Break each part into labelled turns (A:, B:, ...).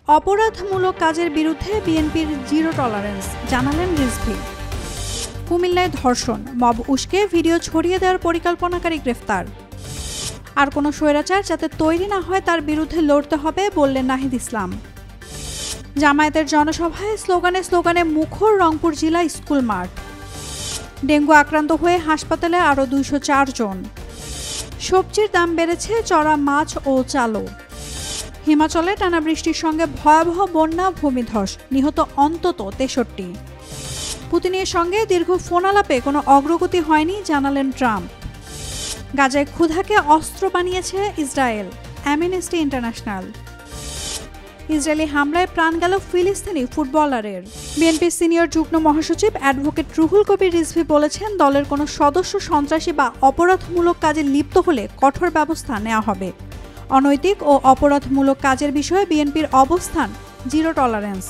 A: অপরাধমূলক কাজের বিরুদ্ধে বিএনপির জিরো টলারেন্স জানালেন রিজভী। কুমিল্লায় ধর্ষণ, মব উস্কে ভিডিও ছড়িয়ে দেওয়ার পরিকল্পনাকারী গ্রেফতার। আর কোনো স্বৈরাচার যাতে তৈরি না হয় তার বিরুদ্ধে লড়তে হবে বললেন নাহিদ ইসলাম। জামায়াতের জনসভায় স্লোগানে মুখর রংপুর জেলা স্কুল মাঠ। ডেঙ্গু আক্রান্ত হয়ে হাসপাতালে আরও 204 জন। সবজির দাম বেড়েছে, চড়া মাছ ও চালও। হিমাচলে টানা বৃষ্টির সঙ্গে ভয়াবহ বন্যা, ভূমিধস, নিহত অন্তত 63। পুতিনের সঙ্গে দীর্ঘ ফোনালাপে কোনো অগ্রগতি হয়নি জানালেন ট্রাম্প। গাজায় ক্ষুধাকে অস্ত্র বানিয়েছে ইসরায়েল, অ্যামনেস্টি ইন্টারন্যাশনাল। ইসরায়েলি হামলায় প্রাণ গেল ফিলিস্তিনি ফুটবলারের। বিএনপির সিনিয়র যুগ্ম মহাসচিব অ্যাডভোকেট রুহুল কবির রিজভী বলেছেন, দলের কোনো সদস্য সন্ত্রাসী বা অপরাধমূলক কাজে লিপ্ত হলে কঠোর ব্যবস্থা নেওয়া হবে। অনৈতিক ও অপরাধমূলক কাজের বিষয়ে বিএনপির অবস্থান জিরো টলারেন্স।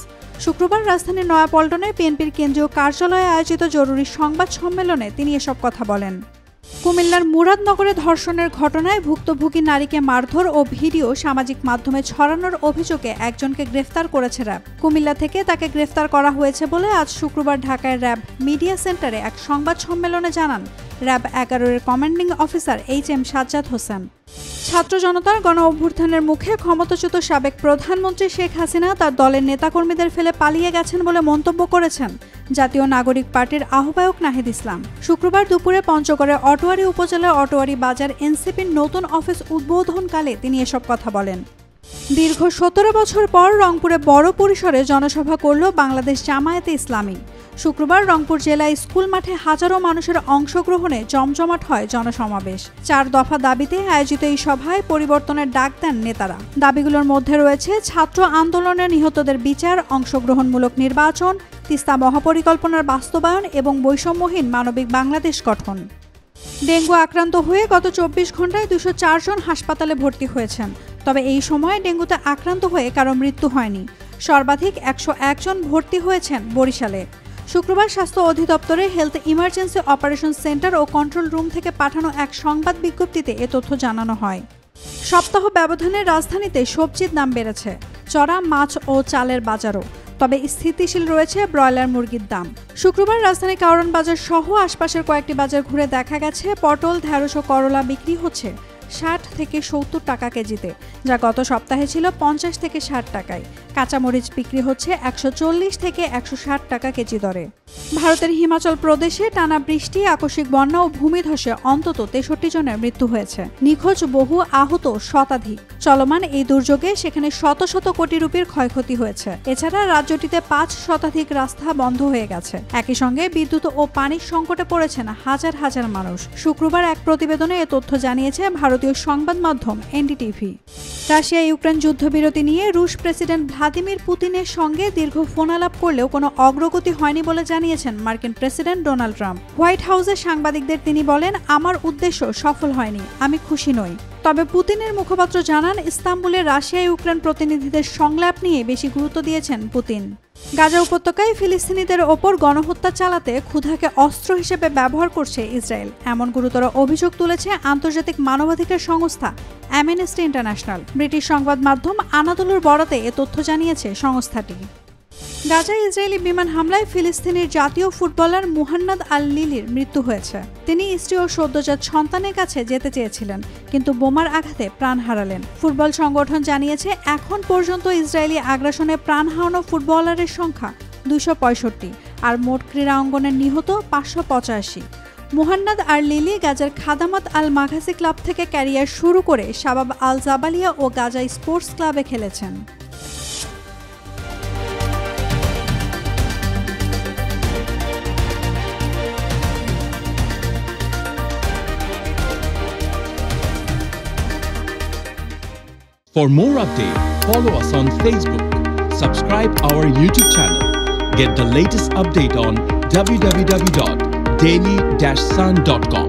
A: শুক্রবার রাজধানীর নয়াপল্টনে বিএনপির কেন্দ্রীয় কার্যালয়ে আয়োজিত জরুরি সংবাদ সম্মেলনে তিনি এসব কথা বলেন। কুমিল্লার মুরাদনগরে ধর্ষণের ঘটনায় ভুক্তভোগী নারীকে মারধর ও ভিডিও সামাজিক মাধ্যমে ছড়ানোর অভিযোগে একজনকে গ্রেফতার করেছে র্যাব। কুমিল্লা থেকে তাকে গ্রেফতার করা হয়েছে বলে আজ শুক্রবার ঢাকায় র্যাব মিডিয়া সেন্টারে এক সংবাদ সম্মেলনে জানান র্যাব 11-এর commanding officer HM Sajjad Hossain. ছাত্র জনতার গণ অভ্যুত্থানের মুখে ক্ষমতাচ্যুত সাবেক প্রধানমন্ত্রী শেখ হাসিনা তার দলের নেতাকর্মীদের ফেলে পালিয়ে গেছেন বলে মন্তব্য করেছেন জাতীয় নাগরিক পার্টির আহ্বায়ক নাহিদ ইসলাম। শুক্রবার দুপুরে পঞ্চগড়ের অটোয়ারী উপজেলার অটোয়ারী বাজার এনসিপির নতুন অফিস উদ্বোধনকালে তিনি এসব কথা বলেন। দীর্ঘ 17 বছর পর রংপুরে বড় পরিসরে জনসভা করল বাংলাদেশ জামায়াতে ইসলামী। শুক্রবার রংপুর জেলা স্কুল মাঠে হাজারো মানুষের অংশগ্রহণে জমজমাট হয় জনসমাবেশ। 4 দফা দাবিতে আয়োজিত এই সভায় পরিবর্তনের ডাক দেন নেতারা। দাবিগুলোর মধ্যে রয়েছে ছাত্র আন্দোলনে নিহতদের বিচার, অংশগ্রহণমূলক নির্বাচন, তিস্তা মহাপরিকল্পনার বাস্তবায়ন এবং বৈষম্যহীন মানবিক বাংলাদেশ গঠন। ডেঙ্গু আক্রান্ত হয়ে গত 24 ঘন্টায় 204 জন হাসপাতালে ভর্তি হয়েছেন। তবে এই সময়ে ডেঙ্গুতে আক্রান্ত হয়ে কারো মৃত্যু হয়নি। সর্বাধিক 101 জন ভর্তি হয়েছেন বরিশালে। শুক্রবার স্বাস্থ্য অধিদপ্তরের হেলথ ইমার্জেন্সি অপারেশন সেন্টার ও কন্ট্রোল রুম থেকে পাঠানো এক সংবাদ বিজ্ঞপ্তিতে এ তথ্য জানানো হয়। সপ্তাহ ব্যবধানে রাজধানীতে সবজির দাম বেড়েছে, চড়া মাছ ও চালের বাজারও। তবে স্থিতিশীল রয়েছে ব্রয়লার মুরগির দাম। শুক্রবার রাজধানী কারওয়ান বাজার সহ আশপাশের কয়েকটি বাজার ঘুরে দেখা গেছে পটল, ঢেঁড়স ও করলা বিক্রি হচ্ছে 60 থেকে 70 টাকা কেজিতে, যা গত সপ্তাহে ছিল 50 থেকে 60 টাকায়। কাঁচামরিচ বিক্রি হচ্ছে 140 থেকে 160 টাকা কেজি দরে। ভারতের হিমাচল প্রদেশে টানা বৃষ্টি, আকস্মিক বন্যা ও ভূমিধসে অন্তত 63 জনের মৃত্যু হয়েছে। নিখোঁজ বহু, আহত শতাধিক। চলমান এই দুর্যোগে সেখানে শত শত কোটি রুপির ক্ষয়ক্ষতি হয়েছে। এছাড়া রাজ্যটিতে 5 শতাধিক রাস্তা বন্ধ হয়ে গেছে। একই সঙ্গে বিদ্যুৎ ও পানির সংকটে পড়েছেন হাজার হাজার মানুষ। শুক্রবার এক প্রতিবেদনে এ তথ্য জানিয়েছে ভারতীয় সংবাদ মাধ্যম NDTV। রাশিয়া ইউক্রেন যুদ্ধবিরতি নিয়ে রুশ প্রেসিডেন্ট ভ্লাদিমির পুতিনের সঙ্গে দীর্ঘ ফোনালাপ করলেও কোনো অগ্রগতি হয়নি বলে জানিয়েছেন মার্কিন প্রেসিডেন্ট ডোনাল্ড ট্রাম্প। হোয়াইট হাউসে সাংবাদিকদের তিনি বলেন, আমার উদ্দেশ্য সফল হয়নি, আমি খুশি নই। তবে পুতিনের মুখপাত্র জানান, ইস্তাম্বুলে রাশিয়া ইউক্রেন প্রতিনিধিদের সংলাপ নিয়ে বেশি গুরুত্ব দিয়েছেন পুতিন। গাজা উপত্যকায় ফিলিস্তিনিদের ওপর গণহত্যা চালাতে ক্ষুধাকে অস্ত্র হিসেবে ব্যবহার করছে ইসরায়েল, এমন গুরুতর অভিযোগ তুলেছে আন্তর্জাতিক মানবাধিকার সংস্থা অ্যামনেস্টি ইন্টারন্যাশনাল। ব্রিটিশ সংবাদ মাধ্যম আনাদোলুর বরাতে এ তথ্য জানিয়েছে সংস্থাটি। গাজায় ইসরায়েলি বিমান হামলায় ফিলিস্তিনের জাতীয় ফুটবলার মুহান্নাদ আল-লিলির মৃত্যু হয়েছে। তিনি স্ত্রী ও সদ্যজাত সন্তানের কাছে যেতে চেয়েছিলেন, কিন্তু বোমার আঘাতে প্রাণ হারালেন। ফুটবল সংগঠন জানিয়েছে, এখন পর্যন্ত ইসরায়েলি আগ্রাসনে প্রাণ হারানো ফুটবলারের সংখ্যা 265 আর মোট ক্রীড়া অঙ্গনের নিহত 585। মুহান্নাদ আর লিলি গাজার খাদামাত আল মাঘাসি ক্লাব থেকে ক্যারিয়ার শুরু করে শাবাব আল জাবালিয়া ও গাজা স্পোর্টস ক্লাবে খেলেছেন।
B: For more updates, follow us on Facebook, subscribe our YouTube channel, get the latest update on www.daily-sun.com.